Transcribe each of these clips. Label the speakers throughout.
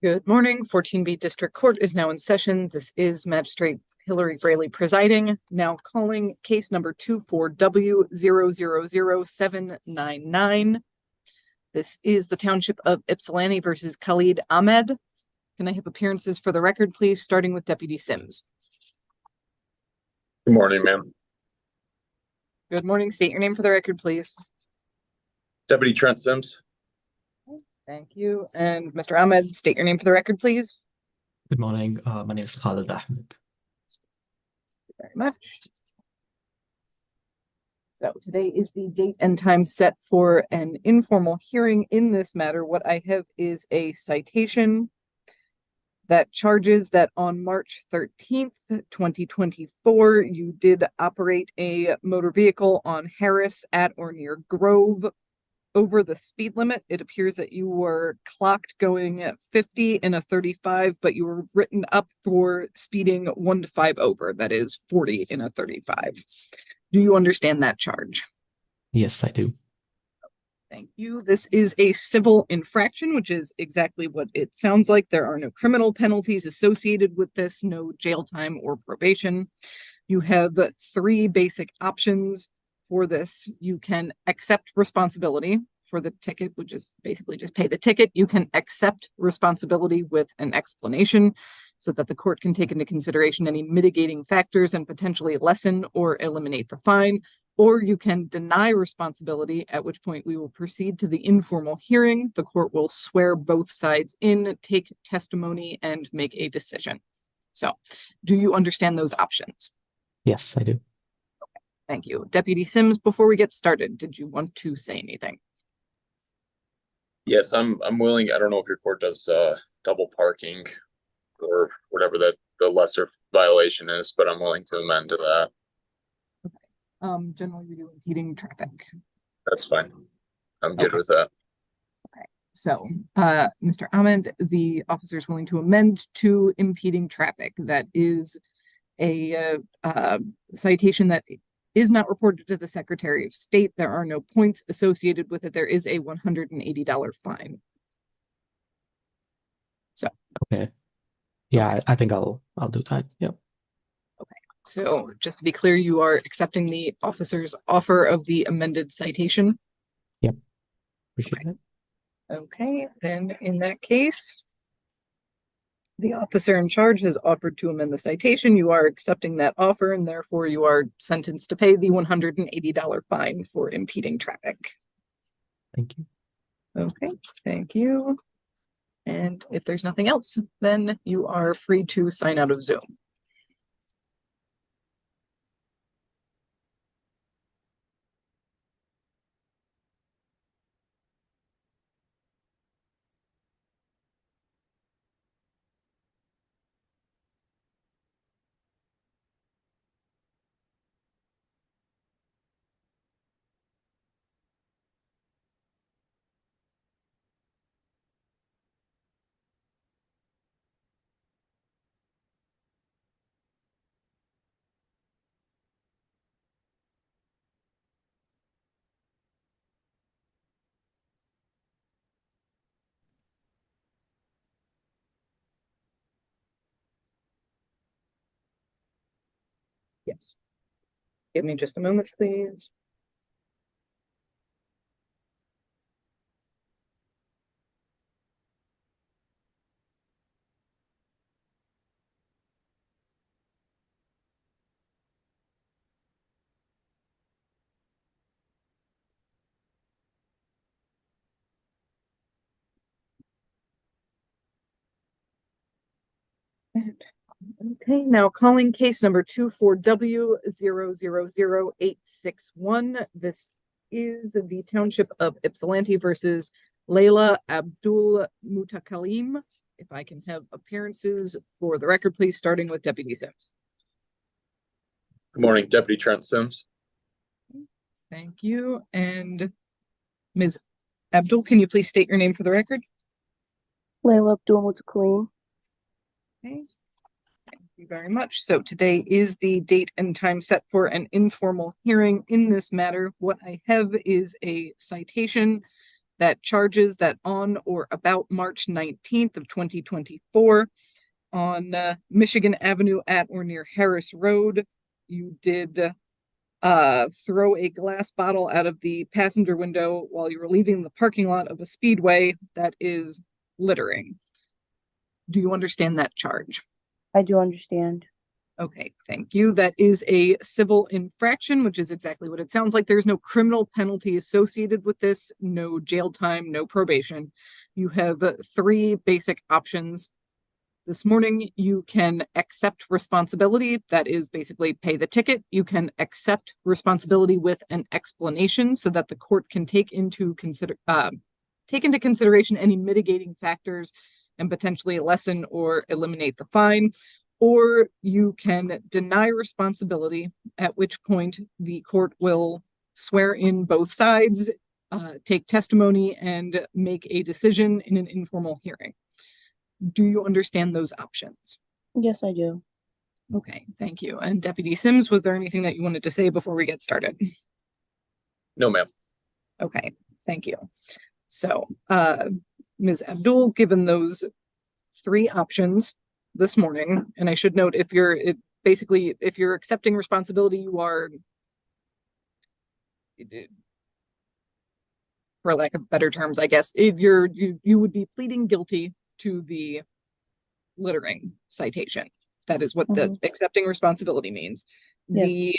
Speaker 1: Good morning. 14B District Court is now in session. This is Magistrate Hilary Braley presiding. Now calling case number 24W000799. This is the Township of Ypsilanti versus Khalid Ahmed. Can I have appearances for the record, please, starting with Deputy Sims?
Speaker 2: Good morning, ma'am.
Speaker 1: Good morning. State your name for the record, please.
Speaker 2: Deputy Trent Sims.
Speaker 1: Thank you. And Mr. Ahmed, state your name for the record, please.
Speaker 3: Good morning. My name is Khalid Ahmed.
Speaker 1: Thank you very much. So today is the date and time set for an informal hearing in this matter. What I have is a citation that charges that on March 13th, 2024, you did operate a motor vehicle on Harris at or near Grove over the speed limit. It appears that you were clocked going at 50 in a 35, but you were written up for speeding 1 to 5 over. That is 40 in a 35. Do you understand that charge?
Speaker 3: Yes, I do.
Speaker 1: Thank you. This is a civil infraction, which is exactly what it sounds like. There are no criminal penalties associated with this, no jail time or probation. You have 3 basic options for this. You can accept responsibility for the ticket, which is basically just pay the ticket. You can accept responsibility with an explanation so that the court can take into consideration any mitigating factors and potentially lessen or eliminate the fine. Or you can deny responsibility, at which point we will proceed to the informal hearing. The court will swear both sides in, take testimony, and make a decision. So, do you understand those options?
Speaker 3: Yes, I do.
Speaker 1: Thank you. Deputy Sims, before we get started, did you want to say anything?
Speaker 2: Yes, I'm willing. I don't know if your court does double parking or whatever that the lesser violation is, but I'm willing to amend to that.
Speaker 1: Okay. Generally we do impeding traffic.
Speaker 2: That's fine. I'm good
Speaker 1: Okay.
Speaker 2: with that.
Speaker 1: Okay. So, Mr. Ahmed, the officer is willing to amend to impeding traffic. That is a citation that is not reported to the Secretary of State. There are no points associated with it. There is a $180 fine. So.
Speaker 3: Okay. Yeah,
Speaker 1: Okay.
Speaker 3: I think I'll do that. Yep.
Speaker 1: Okay. So just to be clear, you are accepting the officer's offer of the amended citation?
Speaker 3: Yep. Appreciate it.
Speaker 1: Okay. Then in that case, the officer in charge has offered to amend the citation. You are accepting that offer, and therefore you are sentenced to pay the $180 fine for impeding traffic.
Speaker 3: Thank you.
Speaker 1: Okay, thank you. And if there's nothing else, then you are free to sign out of Zoom. Yes. Give me just a moment, please. Okay, now calling case number 24W000861. This is the Township of Ypsilanti versus Layla Abdul Mutakalim. If I can have appearances for the record, please, starting with Deputy Sims.
Speaker 2: Good morning, Deputy Trent Sims.
Speaker 1: Thank you. And Ms. Abdul, can you please state your name for the record?
Speaker 4: Layla Abdul Mutakalim.
Speaker 1: Okay. Thank you very much. So today is the date and time set for an informal hearing in this matter. What I have is a citation that charges that on or about March 19th of 2024 on Michigan Avenue at or near Harris Road, you did throw a glass bottle out of the passenger window while you were leaving the parking lot of a speedway. That is littering. Do you understand that charge?
Speaker 4: I do understand.
Speaker 1: Okay, thank you. That is a civil infraction, which is exactly what it sounds like. There's no criminal penalty associated with this, no jail time, no probation. You have three basic options. This morning, you can accept responsibility. That is basically pay the ticket. You can accept responsibility with an explanation so that the court can take into consideration any mitigating factors and potentially lessen or eliminate the fine. Or you can deny responsibility, at which point the court will swear in both sides, take testimony, and make a decision in an informal hearing. Do you understand those options?
Speaker 4: Yes, I do.
Speaker 1: Okay, thank you. And Deputy Sims, was there anything that you wanted to say before we get started?
Speaker 2: No, ma'am.
Speaker 1: Okay, thank you. So, Ms. Abdul, given those three options this morning, and I should note, if you're accepting responsibility, you are, for lack of better terms, I guess, you would be pleading guilty to the littering citation. That is what the accepting responsibility means.
Speaker 4: Yes.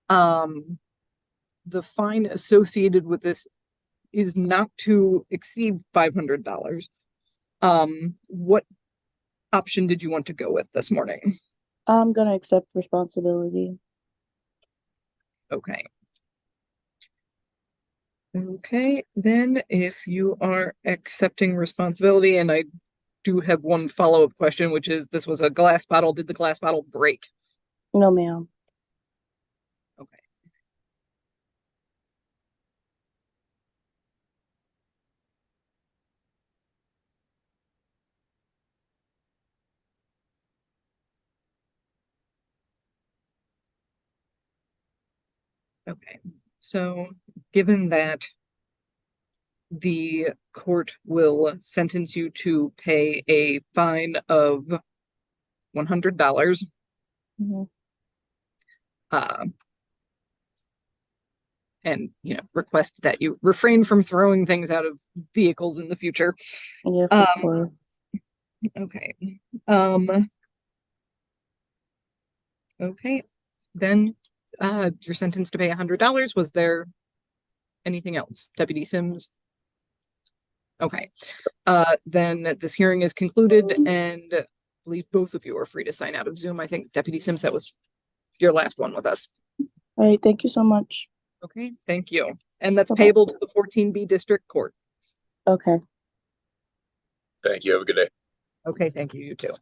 Speaker 1: The fine associated with this is not to exceed $500. What option did you want to go with this morning?
Speaker 4: I'm gonna accept responsibility.
Speaker 1: Okay. Okay, then if you are accepting responsibility, and I do have one follow-up question, which is, this was a glass bottle. Did the glass bottle break?
Speaker 4: No, ma'am.
Speaker 1: Okay. Okay, so given that the court will sentence you to pay a fine of $100,
Speaker 4: Mhm.
Speaker 1: And request that you refrain from throwing things out of vehicles in the future.
Speaker 4: Yeah, for sure.
Speaker 1: Okay. Okay, then you're sentenced to pay $100. Was there anything else, Deputy Sims? Okay. Then this hearing is concluded, and I believe both of you are free to sign out of Zoom. I think Deputy Sims, that was your last one with us.
Speaker 4: All right, thank you so much.
Speaker 1: Okay, thank you. And that's
Speaker 4: Bye-bye.
Speaker 1: payable to the 14B District Court.
Speaker 4: Okay.
Speaker 2: Thank you. Have a good day.
Speaker 1: Okay, thank you. You too.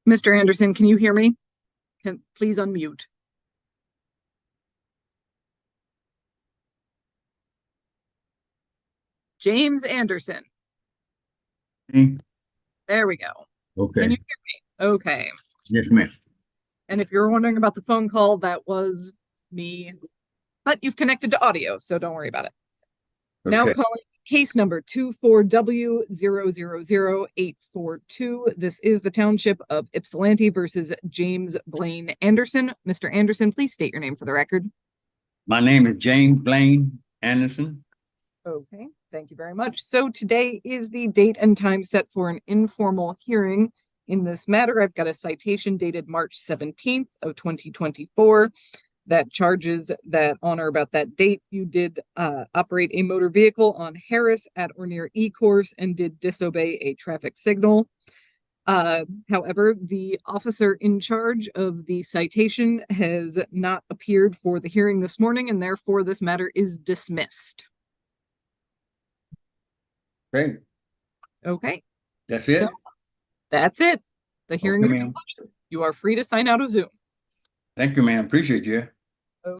Speaker 1: Mr. Anderson, can you hear me? Please unmute. James Anderson. There we go.
Speaker 5: Okay.
Speaker 1: Can you hear me? Okay.
Speaker 5: Yes, ma'am.
Speaker 1: And if you're wondering about the phone call, that was me. But you've connected to audio, so don't worry about it. Now
Speaker 5: Okay.
Speaker 1: calling case number 24W000842. This is the Township of Ypsilanti versus James Blaine Anderson. Mr. Anderson, please state your name for the record.
Speaker 5: My name is James Blaine Anderson.
Speaker 1: Okay, thank you very much. So today is the date and time set for an informal hearing in this matter. I've got a citation dated March 17th of 2024 that charges that on or about that date you did operate a motor vehicle on Harris at or near E-course and did disobey a traffic signal. However, the officer in charge of the citation has not appeared for the hearing this morning, and therefore this matter is dismissed.
Speaker 5: Okay,
Speaker 1: Okay,
Speaker 5: that's it.
Speaker 1: So, that's it. The hearing
Speaker 5: Okay,
Speaker 1: is
Speaker 5: ma'am.
Speaker 1: concluded. You are free to sign out of Zoom.
Speaker 5: Thank you, ma'am. Appreciate you.